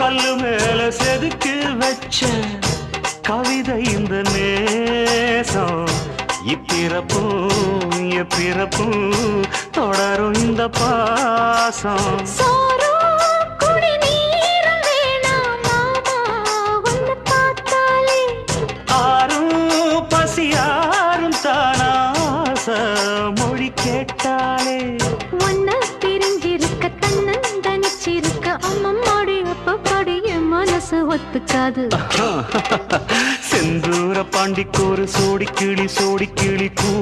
கல்லு மேல செதுக்கு வச்ச கவிதை இந்த நேசம். இப்பிறப்பும் எப்பிறப்பும் தொடரும் இந்த பாசம். மொழி கேட்டாலே ஒன்ன பிரிஞ்சிருக்க தன்னந்தனிச்சிருக்க அம்மம்மாடி அப்பப்படி என் மனசு ஒத்துக்காது. செந்தூர பாண்டிக்கு ஒரு சோடி கிளி கூ